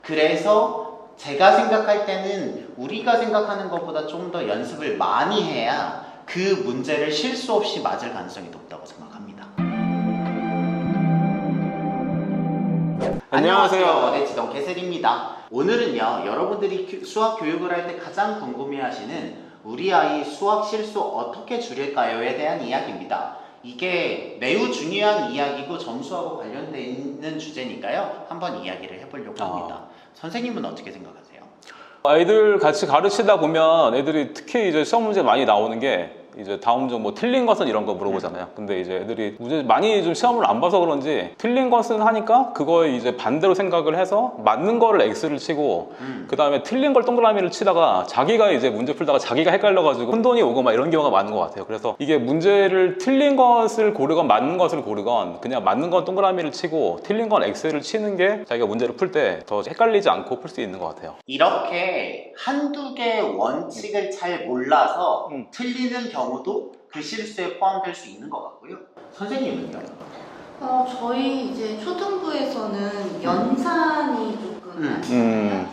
그래서 제가 생각할 때는 우리가 생각하는 것보다 좀 더 연습을 많이 해야 그 문제를 실수 없이 맞을 가능성이 높다고 생각합니다. 안녕하세요. 원해지던 개슬입니다. 오늘은요, 여러분들이 수학 교육을 할 때 가장 궁금해하시는 우리 아이 수학 실수 어떻게 줄일까요에 대한 이야기입니다. 이게 매우 중요한 이야기고 점수하고 관련되어 있는 주제니까요. 한번 이야기를 해보려고 합니다. 선생님은 어떻게 생각하세요? 아이들 같이 가르치다 보면 애들이 특히 이제 시험 문제 많이 나오는 게 이제 다음 중 뭐 틀린 것은 이런 거 물어보잖아요. 근데 이제 애들이 문제 많이 좀 시험을 안 봐서 그런지 틀린 것은 하니까 그거에 이제 반대로 생각을 해서 맞는 거를 X를 치고 그 다음에 틀린 걸 동그라미를 치다가 자기가 이제 문제 풀다가 자기가 헷갈려가지고 혼돈이 오고 막 이런 경우가 많은 것 같아요. 그래서 이게 문제를 틀린 것을 고르건 맞는 것을 고르건 그냥 맞는 건 동그라미를 치고 틀린 건 X를 치는 게 자기가 문제를 풀 때 더 헷갈리지 않고 풀 수 있는 것 같아요. 이렇게 한두 개의 원칙을 잘 몰라서 틀리는 경우도 그 실수에 포함될 수 있는 것 같고요. 선생님은요? 저희 이제 초등부에서는 연산이 조금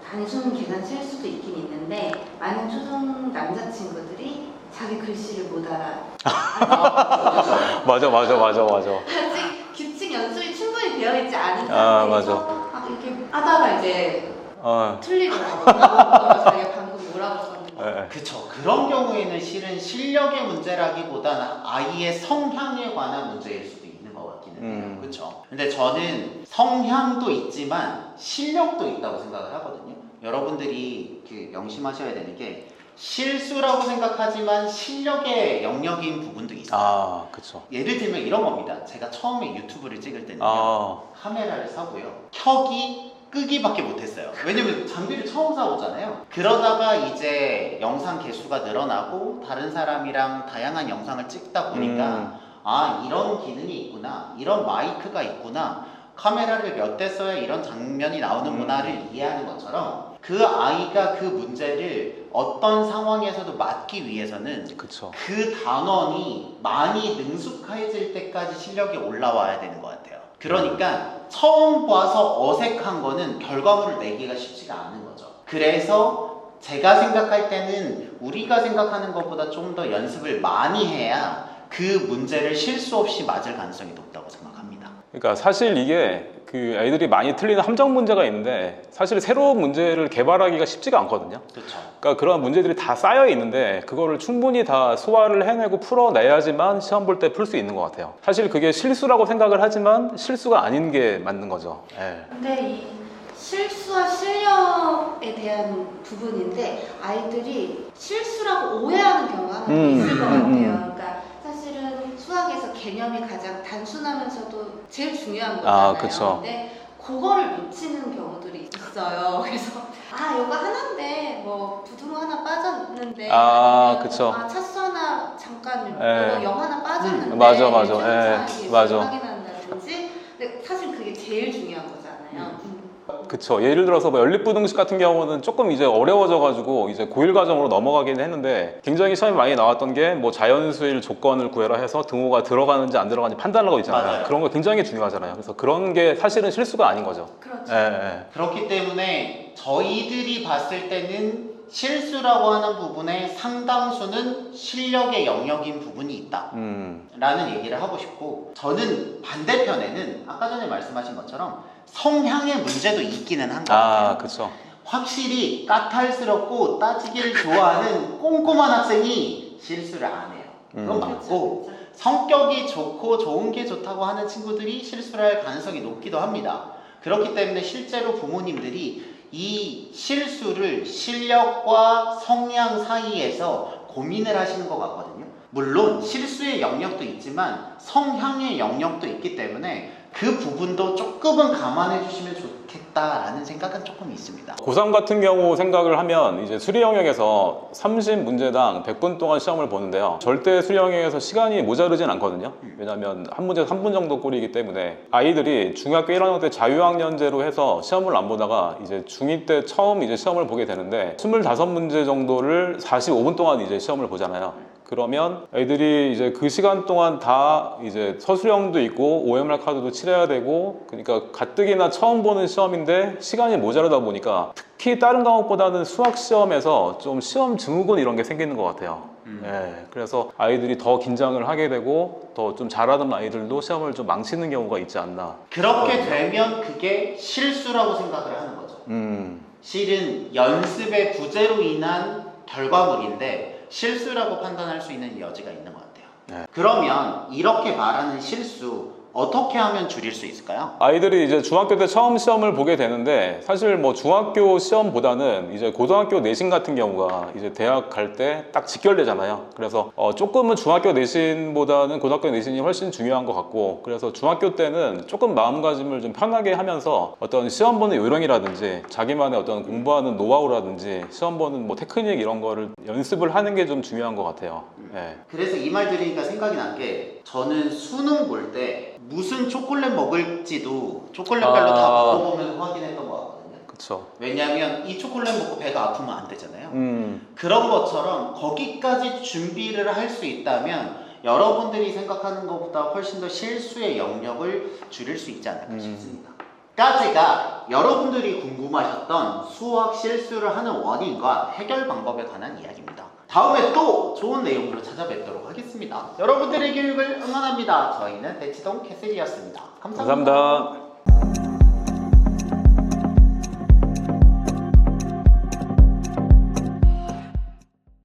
단순 계산 실수도 있긴 있는데 많은 초등 남자친구들이 자기 글씨를 못 알아. 맞아. 아직 규칙 연습이 충분히 되어 있지 않은 상태에서 이렇게 하다가 이제 틀리더라고요. 자기가 방금 뭐라고 썼는데. 그쵸. 그런 경우에는 실은 실력의 문제라기보다는 아이의 성향에 관한 문제일 수도 있는 것 같기는 해요. 그쵸. 근데 저는 성향도 있지만 실력도 있다고 생각을 하거든요. 여러분들이 명심하셔야 되는 게 실수라고 생각하지만 실력의 영역인 부분도 있어요. 그쵸. 예를 들면 이런 겁니다. 제가 처음에 유튜브를 찍을 때는요. 카메라를 사고요. 켜기, 끄기밖에 못했어요. 왜냐면 장비를 처음 사오잖아요. 그러다가 이제 영상 개수가 늘어나고 다른 사람이랑 다양한 영상을 찍다 보니까 이런 기능이 있구나, 이런 마이크가 있구나, 카메라를 몇 대 써야 이런 장면이 나오는구나를 이해하는 것처럼 그 아이가 그 문제를 어떤 상황에서도 맞기 위해서는 그쵸. 그 단원이 많이 능숙해질 때까지 실력이 올라와야 되는 것 같아요. 그러니까 처음 봐서 어색한 거는 결과물을 내기가 쉽지가 않은 거죠. 그래서 제가 생각할 때는 우리가 생각하는 것보다 좀 더 연습을 많이 해야 그 문제를 실수 없이 맞을 가능성이 높다고 생각합니다. 그러니까 사실 이게 그 애들이 많이 틀리는 함정 문제가 있는데 사실 새로운 문제를 개발하기가 쉽지가 않거든요. 그렇죠. 그러니까 그런 문제들이 다 쌓여 있는데 그거를 충분히 다 소화를 해내고 풀어내야지만 시험 볼 때 풀 수 있는 것 같아요. 사실 그게 실수라고 생각을 하지만 실수가 아닌 게 맞는 거죠. 근데 이 실수와 실력에 대한 부분인데 아이들이 실수라고 오해하는 경우가 하나 있을 것 같아요. 그러니까 사실은 수학에서 개념이 가장 단순하면서도 제일 중요한 거잖아요. 그쵸. 근데 그거를 놓치는 경우들이 있어요. 그래서 이거 하나인데 뭐 부등호 하나 빠졌는데 그쵸. 차수 하나 잠깐 이거 영 하나 빠졌는데 맞아. 확인한다든지. 근데 사실 그게 제일 중요한 거잖아요. 그쵸. 예를 들어서 뭐 연립부등식 같은 경우는 조금 이제 어려워져가지고 이제 고1 과정으로 넘어가긴 했는데 굉장히 시험이 많이 나왔던 게 뭐 자연수일 조건을 구해라 해서 등호가 들어가는지 안 들어가는지 판단하고 있잖아요. 맞아요. 그런 거 굉장히 중요하잖아요. 그래서 그런 게 사실은 실수가 아닌 거죠. 그렇죠. 그렇기 때문에 저희들이 봤을 때는 실수라고 하는 부분의 상당수는 실력의 영역인 부분이 있다 라는 얘기를 하고 싶고, 저는 반대편에는 아까 전에 말씀하신 것처럼 성향의 문제도 있기는 한 것 같아요. 그쵸. 확실히 까탈스럽고 따지기를 좋아하는 꼼꼼한 학생이 실수를 안 해요. 그건 맞고, 성격이 좋고 좋은 게 좋다고 하는 친구들이 실수를 할 가능성이 높기도 합니다. 그렇기 때문에 실제로 부모님들이 이 실수를 실력과 성향 사이에서 고민을 하시는 것 같거든요. 물론 실수의 영역도 있지만 성향의 영역도 있기 때문에 그 부분도 조금은 감안해 주시면 좋겠다라는 생각은 조금 있습니다. 고3 같은 경우 생각을 하면 이제 수리 영역에서 30문제당 100분 동안 시험을 보는데요. 절대 수리 영역에서 시간이 모자르진 않거든요. 왜냐하면 한 문제 3분 정도 꼴이기 때문에 아이들이 중학교 1학년 때 자유학년제로 해서 시험을 안 보다가 이제 중2 때 처음 이제 시험을 보게 되는데 25문제 정도를 45분 동안 이제 시험을 보잖아요. 그러면 애들이 이제 그 시간 동안 다 이제 서술형도 있고 OMR 카드도 칠해야 되고, 그러니까 가뜩이나 처음 보는 시험인데 시간이 모자라다 보니까 특히 다른 과목보다는 수학 시험에서 좀 시험 증후군 이런 게 생기는 것 같아요. 예, 그래서 아이들이 더 긴장을 하게 되고 더 좀 잘하는 아이들도 시험을 좀 망치는 경우가 있지 않나. 그렇게 되면 그게 실수라고 생각을 하는 거죠. 실은 연습의 부재로 인한 결과물인데 실수라고 판단할 수 있는 여지가 있는 것 같아요. 네. 그러면 이렇게 말하는 실수 어떻게 하면 줄일 수 있을까요? 아이들이 이제 중학교 때 처음 시험을 보게 되는데, 사실 뭐 중학교 시험보다는 이제 고등학교 내신 같은 경우가 이제 대학 갈 때 딱 직결되잖아요. 그래서 조금은 중학교 내신보다는 고등학교 내신이 훨씬 중요한 것 같고, 그래서 중학교 때는 조금 마음가짐을 좀 편하게 하면서 어떤 시험 보는 요령이라든지 자기만의 어떤 공부하는 노하우라든지 시험 보는 뭐 테크닉 이런 거를 연습을 하는 게 좀 중요한 것 같아요. 예. 그래서 이 말 들으니까 생각이 난 게, 저는 수능 볼 때 무슨 초콜릿 먹을지도 초콜릿별로 다 먹어보면서 확인했던 것 같거든요. 그쵸. 왜냐하면 이 초콜릿 먹고 배가 아프면 안 되잖아요. 그런 것처럼 거기까지 준비를 할 수 있다면 여러분들이 생각하는 것보다 훨씬 더 실수의 영역을 줄일 수 있지 않을까 싶습니다. 까지가 여러분들이 궁금하셨던 수학 실수를 하는 원인과 해결 방법에 관한 이야기입니다. 다음에 또 좋은 내용으로 찾아뵙도록 하겠습니다. 여러분들의 교육을 응원합니다. 저희는 대치동 캐슬이었습니다. 감사합니다. 감사합니다.